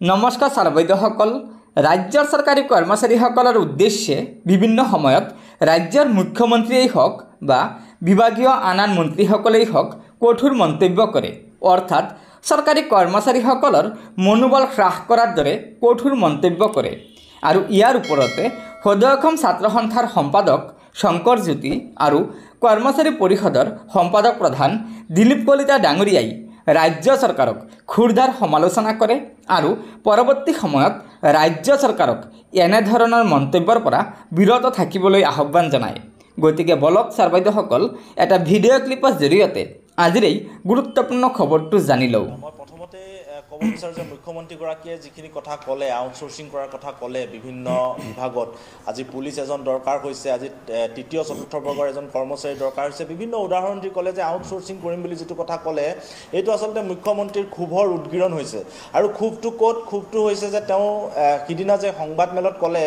নমস্কাৰ ছাৰবৈদসকল ৰাজ্যৰ চৰকাৰী কৰ্মচাৰীসকলৰ উদ্দেশ্যে বিভিন্ন সময়ত ৰাজ্যৰ মুখ্যমন্ত্ৰীয়েই হওক বা বিভাগীয় আন মন্ত্ৰীসকলেই হওক কঠোৰ মন্তব্য কৰে অৰ্থাৎ চৰকাৰী কৰ্মচাৰীসকলৰ মনোবল হ্ৰাস কৰাৰ দৰে কঠোৰ মন্তব্য কৰে আৰু ইয়াৰ ওপৰতে সদৌ অসম ছাত্ৰ সন্থাৰ সম্পাদক শংকৰ জ্যোতি আৰু কৰ্মচাৰী পৰিষদৰ সম্পাদক প্ৰধান দিলীপ কলিতা ডাঙৰীয়াই ৰাজ্য চৰকাৰক ক্ষুৰধাৰ সমালোচনা কৰে আৰু পৰৱৰ্তী সময়ত ৰাজ্য চৰকাৰক এনেধৰণৰ মন্তব্যৰ পৰা বিৰত থাকিবলৈ আহ্বান জনায়। গতিকে বলক ছাৰবৈদসকল এটা ভিডিঅ' ক্লিপৰ জৰিয়তে আজিৰ এই গুৰুত্বপূৰ্ণ খবৰটো জানি লওঁ। প্ৰথমতে ক'ব বিচাৰোঁ যে মুখ্যমন্ত্ৰীগৰাকীয়ে যিখিনি কথা ক'লে আউটচোৰ্চিং কৰাৰ কথা ক'লে বিভিন্ন বিভাগত আজি পুলিচ এজন দৰকাৰ হৈছে, আজি তৃতীয় চতুৰ্থ বৰ্গৰ এজন কৰ্মচাৰী দৰকাৰ হৈছে, বিভিন্ন উদাহৰণ দি ক'লে যে আউটচোৰ্চিং কৰিম বুলি যিটো কথা ক'লে এইটো আচলতে মুখ্যমন্ত্ৰীৰ ক্ষোভৰ উদগীৰণ হৈছে। আৰু ক্ষোভটো ক'ত? ক্ষোভটো হৈছে যে তেওঁ সিদিনা যে সংবাদমেলত ক'লে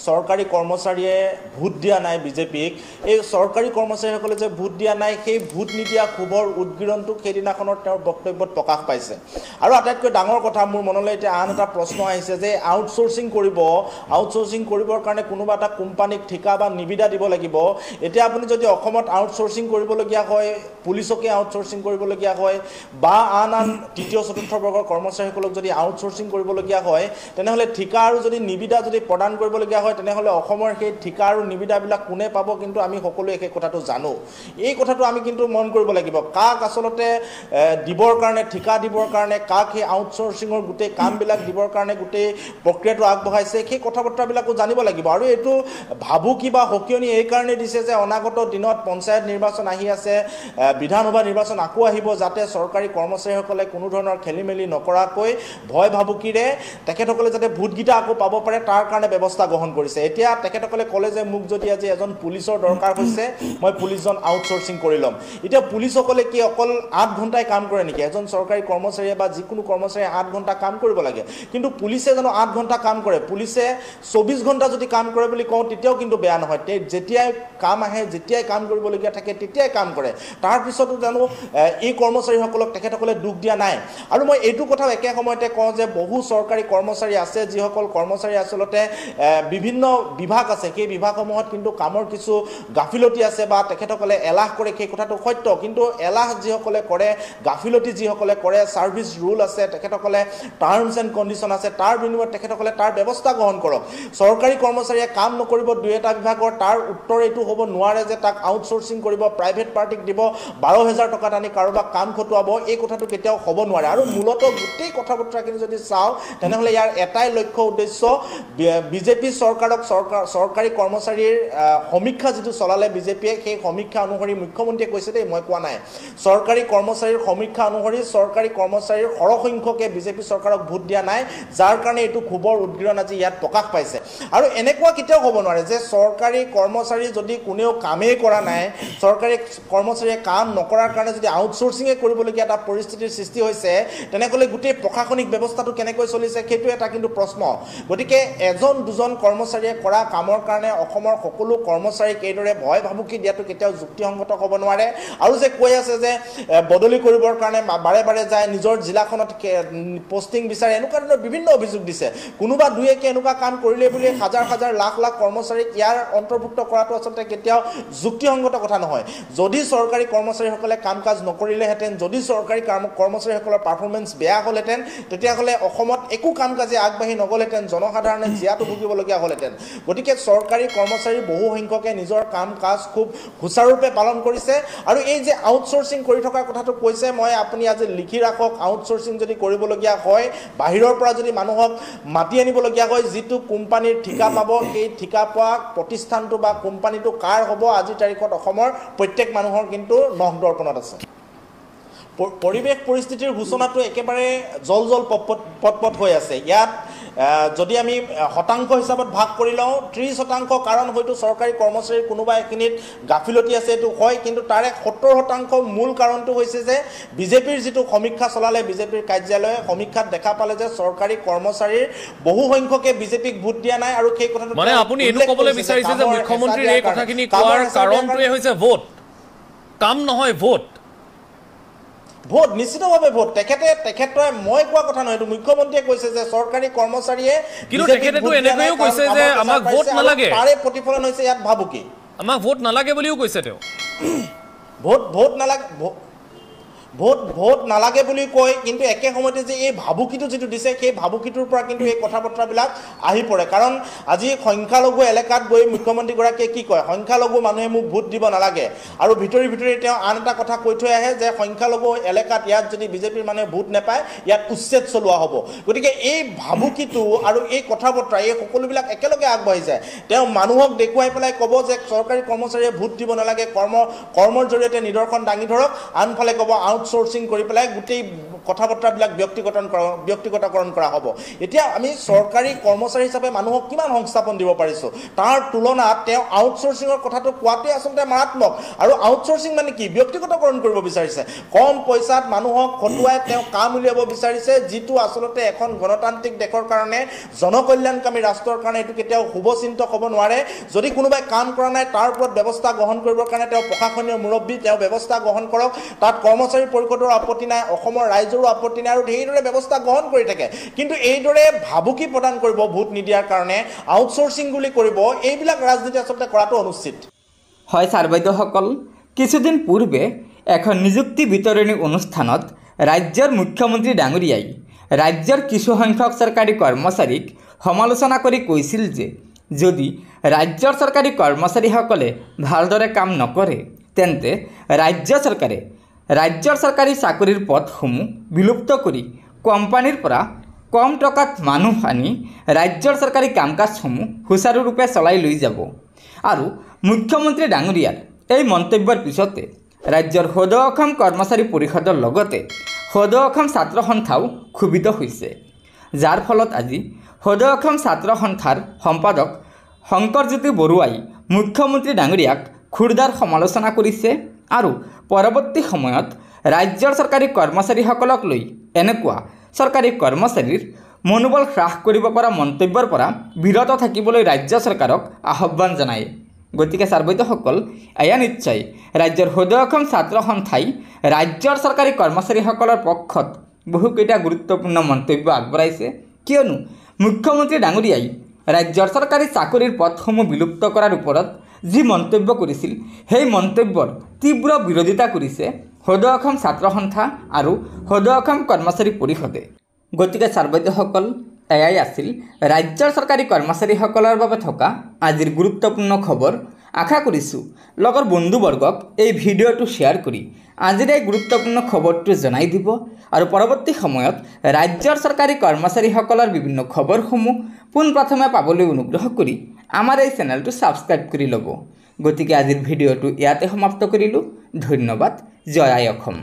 চৰকাৰী কৰ্মচাৰীয়ে ভোট দিয়া নাই বিজেপিক, এই চৰকাৰী কৰ্মচাৰীসকলে যে ভোট দিয়া নাই সেই ভোট নিদিয়া ক্ষোভৰ উদগীৰণটো সেইদিনাখনৰ তেওঁৰ বক্তব্যত প্ৰকাশ পাইছে। আৰু আটাইতকৈ ডাঙৰ কথা মোৰ মনলৈ এতিয়া আন এটা প্ৰশ্ন আহিছে যে আউটচোৰ্চিং কৰিবৰ কাৰণে কোনোবা এটা কোম্পানীক ঠিকা বা নিবিদা দিব লাগিব। এতিয়া আপুনি যদি অসমত আউটচোৰ্চিং কৰিবলগীয়া হয়, পুলিচকে আউটচোৰ্চিং কৰিবলগীয়া হয় বা আন তৃতীয় চতুৰ্থ বৰ্গৰ কৰ্মচাৰীসকলক যদি আউটচোৰ্চিং কৰিবলগীয়া হয়, তেনেহ'লে ঠিকা আৰু যদি নিবিদা যদি প্ৰদান কৰিবলগীয়া হয় তেনেহ'লে অসমৰ সেই ঠিকা আৰু নিবিদাবিলাক কোনে পাব? কিন্তু আমি সকলোৱে সেই কথাটো জানো। এই কথাটো আমি কিন্তু মন কৰিব লাগিব, কাক আচলতে দিবৰ কাৰণে ঠিকা দিবৰ কাৰণে, কাক সেই আউটচোৰ্চিঙৰ গোটেই কামবিলাক দিবৰ কাৰণে গোটেই প্ৰক্ৰিয়াটো আগবঢ়াইছে সেই কথা বতৰাবিলাকো জানিব লাগিব। আৰু এইটো ভাবুকি বা সকিয়নি এইকাৰণে দিছে যে অনাগত দিনত পঞ্চায়ত নিৰ্বাচন আহি আছে, বিধানসভা নিৰ্বাচন আকৌ আহিব, যাতে চৰকাৰী কৰ্মচাৰীসকলে কোনো ধৰণৰ খেলি মেলি নকৰাকৈ ভয় ভাবুকিৰে তেখেতসকলে যাতে ভোটকেইটা আকৌ পাব পাৰে তাৰ কাৰণে ব্যৱস্থা গ্ৰহণ কৰিছে। এতিয়া তেখেতসকলে ক'লে যে মোক যদি আজি এজন পুলিচৰ দৰকাৰ হৈছে মই পুলিচজন আউটচোৰ্চিং কৰি ল'ম। এতিয়া পুলিচসকলে কি অকল 8 ঘণ্টাই কাম কৰে নেকি? এজন চৰকাৰী কৰ্মচাৰীয়ে বা যিকোনো কৰ্মচাৰীয়ে 8 ঘণ্টা কাম কৰিব লাগে, কিন্তু পুলিচে জানো 8 ঘণ্টা কাম কৰে? পুলিচে 24 ঘণ্টা যদি কাম কৰে বুলি কওঁ তেতিয়াও কিন্তু বেয়া নহয়। যেতিয়াই কাম আহে, যেতিয়াই কাম কৰিবলগীয়া থাকে তেতিয়াই কাম কৰে। তাৰপিছতো জানো এই কৰ্মচাৰীসকলক তেখেতসকলে দুখ দিয়া নাই। আৰু মই এইটো কথাও একে সময়তে কওঁ যে বহু চৰকাৰী কৰ্মচাৰী আছে যিসকল কৰ্মচাৰী আচলতে বিভিন্ন বিভাগ আছে, সেই বিভাগসমূহত কিন্তু কামৰ কিছু গাফিলতি আছে বা তেখেতসকলে এলাহ কৰে, সেই কথাটো সত্য। কিন্তু এলাহ যিসকলে কৰে, গাফিলতি যিসকলে কৰে, ছাৰ্ভিচ ৰুল আছে, তেখেতসকলে টাৰ্মছ এণ্ড কণ্ডিশ্যন আছে, তাৰ বিনিময়ত তেখেতসকলে তাৰ ব্যৱস্থা গ্ৰহণ কৰক। চৰকাৰী কৰ্মচাৰীয়ে কাম নকৰিব 2-এটা বিভাগৰ, তাৰ উত্তৰ এইটো হ'ব নোৱাৰে যে তাক আউটচোৰ্চিং কৰিব, প্ৰাইভেট পাৰ্টিক দিব, 12,000 টকাত আনি কাৰোবাক কাম খটুৱাব, এই কথাটো কেতিয়াও হ'ব নোৱাৰে। আৰু মূলতঃ গোটেই কথা বতৰাখিনি যদি চাওঁ তেনেহ'লে ইয়াৰ এটাই লক্ষ্য উদ্দেশ্য, বিজেপি চৰকাৰক চৰকাৰী কৰ্মচাৰীৰ সমীক্ষা যিটো চলালে বিজেপিয়ে, সেই সমীক্ষা অনুসৰি মুখ্যমন্ত্ৰীয়ে কৈছে দেই, মই কোৱা নাই, চৰকাৰী কৰ্মচাৰীৰ সমীক্ষা অনুসৰি চৰকাৰী কৰ্মচাৰীৰ সৰহসংখ্যকে বিজেপি চৰকাৰক ভোট দিয়া নাই, যাৰ কাৰণে এইটো ক্ষোভৰ উদগীৰণ আজি ইয়াত প্ৰকাশ পাইছে। আৰু এনেকুৱা কেতিয়াও হ'ব নোৱাৰে যে চৰকাৰী কৰ্মচাৰী যদি কোনেও কামেই কৰা নাই, চৰকাৰী কৰ্মচাৰীয়ে কাম নকৰাৰ কাৰণে যদি আউটচোৰ্চিঙে কৰিবলগীয়া এটা পৰিস্থিতিৰ সৃষ্টি হৈছে, তেনেহ'লে গোটেই প্ৰশাসনিক ব্যৱস্থাটো কেনেকৈ চলিছে সেইটো এটা কিন্তু প্ৰশ্ন। গতিকে 1-2জন কৰ্মচাৰীয়ে কৰা কামৰ কাৰণে অসমৰ সকলো কৰ্মচাৰীক এইদৰে ভয় ভাবুকি দিয়াটো কেতিয়াও যুক্তিসংগত হ'ব নোৱাৰে। আৰু যে কৈ আছে যে বদলি কৰিবৰ কাৰণে বাৰে বাৰে যায়, নিজৰ জিলাখনত পষ্টিং বিচাৰে, এনেকুৱা ধৰণৰ বিভিন্ন অভিযোগ দিছে। কোনোবা দুই-একে এনেকুৱা কাম কৰিলে বুলি হাজাৰ হাজাৰ লাখ লাখ কৰ্মচাৰীক ইয়াৰ অন্তৰ্ভুক্ত কৰাটো আচলতে কেতিয়াও যুক্তিসংগত কথা নহয়। যদি চৰকাৰী কৰ্মচাৰীসকলে কাম কাজ নকৰিলেহেঁতেন, যদি চৰকাৰী কৰ্মচাৰীসকলৰ পাৰফৰ্মেঞ্চ বেয়া হ'লহেঁতেন, তেতিয়াহ'লে অসমত একো কাম কাজে আগবাঢ়ি নগ'লহেঁতেন, জনসাধাৰণে জীয়াটো ভুগিবলগীয়া হ'লহেঁতেন। গতিকে চৰকাৰী কৰ্মচাৰী বহু সংখ্যকে নিজৰ কাম কাজ খুব সুচাৰুৰূপে পালন কৰিছে। আৰু এই যে আউটচোৰ্চিং কৰি থকাৰ কথাটো কৈছে, আপুনি আজি লিখি ৰাখক, আউটচোৰ্চিং যদি কৰিবলগীয়া হয়, বাহিৰৰ পৰা যদি মানুহক মাতি আনিবলগীয়া হয়, যিটো কোম্পানীৰ ঠিকা পাব, সেই ঠিকা পোৱা প্ৰতিষ্ঠানটো বা কোম্পানীটো কাৰ হ'ব আজিৰ তাৰিখত অসমৰ প্ৰত্যেক মানুহৰ কিন্তু নখ দৰ্পণত আছে। পৰিৱেশ পৰিস্থিতিৰ সূচনাটো একেবাৰে জল পটপট হৈ আছে। ইয়াত যদি আমি শতাংশ হিচাপত ভাগ কৰি লওঁ, 30% কাৰণ হয়তো চৰকাৰী কৰ্মচাৰীৰ কোনোবা এখিনিত গাফিলতি আছে, এইটো হয়, কিন্তু তাৰে 70% মূল কাৰণটো হৈছে যে বিজেপিৰ যিটো সমীক্ষা চলালে বিজেপিৰ কাৰ্যালয়ে, সমীক্ষাত দেখা পালে যে চৰকাৰী কৰ্মচাৰীৰ বহু সংখ্যকে বিজেপিক ভোট দিয়া নাই। আৰু সেই কথাটো মানে আপুনি এইটো ক'বলৈ বিচাৰিছে যে মুখ্যমন্ত্ৰীৰ এই কথাখিনি কোৱাৰ কাৰণটোৱে হৈছে ভোট, কাম নহয় ভোট। ভোট নিশ্চিতভাৱে ভোট তেখেতে মই কোৱা কথা নহয়, এইটো মুখ্যমন্ত্ৰীয়ে কৈছে যে চৰকাৰী কৰ্মচাৰীয়ে কিন্তু তেখেতেতো এনেকৈও কৈছে যে আমাক ভোট নালাগে, তাৰে প্ৰতিফলন হৈছে ইয়াত ভাবুকি। আমাক ভোট নালাগে বুলিও কৈছে তেওঁ। ভোট নালাগে বুলি কয়, কিন্তু একে সময়তে যে এই ভাবুকিটো যিটো দিছে সেই ভাবুকিটোৰ পৰা কিন্তু এই কথা বতৰাবিলাক আহি পৰে। কাৰণ আজি সংখ্যালঘু এলেকাত গৈ মুখ্যমন্ত্ৰীগৰাকীয়ে কি কয়, সংখ্যালঘু মানুহে মোক ভোট দিব নালাগে, আৰু ভিতৰি তেওঁ আন এটা কথা কৈ থৈ আহে যে সংখ্যালঘু এলেকাত ইয়াত যদি বিজেপিৰ মানুহে ভোট নাপায় ইয়াত উচ্ছেদ চলোৱা হ'ব। গতিকে এই ভাবুকিটো আৰু এই কথা বতৰা এই সকলোবিলাক একেলগে আগবাঢ়ি যায়। তেওঁ মানুহক দেখুৱাই পেলাই ক'ব যে চৰকাৰী কৰ্মচাৰীয়ে ভোট দিব নালাগে, কৰ্মৰ জৰিয়তে নিদৰ্শন দাঙি ধৰক, আনফালে ক'ব আউটসোৰ্সিং কৰি পেলাই গোটেই কথা বতৰাবিলাক ব্যক্তিগতকৰণ কৰা হ'ব। এতিয়া আমি চৰকাৰী কৰ্মচাৰী হিচাপে মানুহক কিমান সংস্থাপন দিব পাৰিছোঁ, তাৰ তুলনাত তেওঁ আউটসোৰ্সিঙৰ কথাটো কোৱাটোৱে আচলতে মাৰাত্মক। আৰু আউটসোৰ্সিং মানে কি, ব্যক্তিগতকৰণ কৰিব বিচাৰিছে, কম পইচাত মানুহক খটুৱাই তেওঁ কাম উলিয়াব বিচাৰিছে, যিটো আচলতে এখন গণতান্ত্ৰিক দেশৰ কাৰণে, জনকল্যাণকামী ৰাষ্ট্ৰৰ কাৰণে এইটো কেতিয়াও শুভচিন্ত হ'ব নোৱাৰে। যদি কোনোবাই কাম কৰা নাই তাৰ ওপৰত ব্যৱস্থা গ্ৰহণ কৰিবৰ কাৰণে তেওঁ প্ৰশাসনীয় মুৰব্বী, তেওঁ ব্যৱস্থা গ্ৰহণ কৰক, তাত কৰ্মচাৰী পৰিষদৰ আপত্তি নাই, অসমৰ ৰাইজৰো আপত্তি নাই, আৰু এইদৰে ব্যৱস্থা গ্ৰহণ কৰি থাকে। কিন্তু এইদৰে ভাবুকি প্ৰদান কৰিব ভোট নিদিয়াৰ কাৰণে, আউটসোৰ্সিং বুলি কৰিব, এইবিলাক ৰাজনীতি আচলতে কৰাটো অনুচিত। হয় ছাৰ বাইদেউসকল, কিছুদিন পূৰ্বে এখন নিযুক্তি বিতৰণী অনুষ্ঠানত ৰাজ্যৰ মুখ্যমন্ত্ৰী ডাঙৰীয়াই ৰাজ্যৰ কিছুসংখ্যক চৰকাৰী কৰ্মচাৰীক সমালোচনা কৰি কৈছিল যে যদি ৰাজ্যৰ চৰকাৰী কৰ্মচাৰীসকলে ভালদৰে কাম নকৰে তেন্তে ৰাজ্যৰ চৰকাৰী চাকৰিৰ পদসমূহ বিলুপ্ত কৰি কোম্পানীৰ পৰা কম টকাত মানুহ আনি ৰাজ্যৰ চৰকাৰী কাম কাজসমূহ সুচাৰুৰূপে চলাই লৈ যাব। আৰু মুখ্যমন্ত্ৰী ডাঙৰীয়াৰ এই মন্তব্যৰ পিছতে ৰাজ্যৰ সদৌ অসম কৰ্মচাৰী পৰিষদৰ লগতে সদৌ অসম ছাত্ৰ সন্থাও ক্ষোভিত হৈছে, যাৰ ফলত আজি সদৌ অসম ছাত্ৰ সন্থাৰ সম্পাদক শংকৰজ্যোতি বৰুৱাই মুখ্যমন্ত্ৰী ডাঙৰীয়াক খুৰদাৰ সমালোচনা কৰিছে আৰু পৰৱৰ্তী সময়ত ৰাজ্যৰ চৰকাৰী কৰ্মচাৰীসকলক লৈ এনেকুৱা চৰকাৰী কৰ্মচাৰীৰ মনোবল হ্ৰাস কৰিব পৰা মন্তব্যৰ পৰা বিৰত থাকিবলৈ ৰাজ্য চৰকাৰক আহ্বান জনায়। গতিকে ছাৰ বাইদেউসকল, এয়া নিশ্চয় ৰাজ্যৰ সদৌ অসম ছাত্ৰ সন্থাই ৰাজ্যৰ চৰকাৰী কৰ্মচাৰীসকলৰ পক্ষত বহুকেইটা গুৰুত্বপূৰ্ণ মন্তব্য আগবঢ়াইছে, কিয়নো মুখ্যমন্ত্ৰী ডাঙৰীয়াই ৰাজ্যৰ চৰকাৰী চাকৰিৰ পদসমূহ বিলুপ্ত কৰাৰ ওপৰত যি মন্তব্য কৰিছিল সেই মন্তব্যৰ তীব্ৰ বিৰোধিতা কৰিছে সদৌ অসম ছাত্ৰ সন্থা আৰু সদৌ অসম কৰ্মচাৰী পৰিষদে। গতিকে ছাৰ বাইদেউসকল, এয়াই আছিল ৰাজ্যৰ চৰকাৰী কৰ্মচাৰীসকলৰ বাবে থকা আজিৰ গুৰুত্বপূৰ্ণ খবৰ। আশা কৰিছোঁ লগৰ বন্ধুবৰ্গক এই ভিডিঅ'টো শ্বেয়াৰ কৰি আজিৰ এই গুৰুত্বপূৰ্ণ খবৰটো জনাই দিব, আৰু পৰৱৰ্তী সময়ত ৰাজ্যৰ চৰকাৰী কৰ্মচাৰীসকলৰ বিভিন্ন খবৰসমূহ পোনপ্ৰথমে পাবলৈ অনুগ্ৰহ কৰি আমাৰ এই চেনেলটো ছাবস্ক্ৰাইব কৰি ল'ব। গতিকে আজিৰ ভিডিঅ'টো ইয়াতে সমাপ্ত কৰিলোঁ। ধন্যবাদ। জয় আই অসম।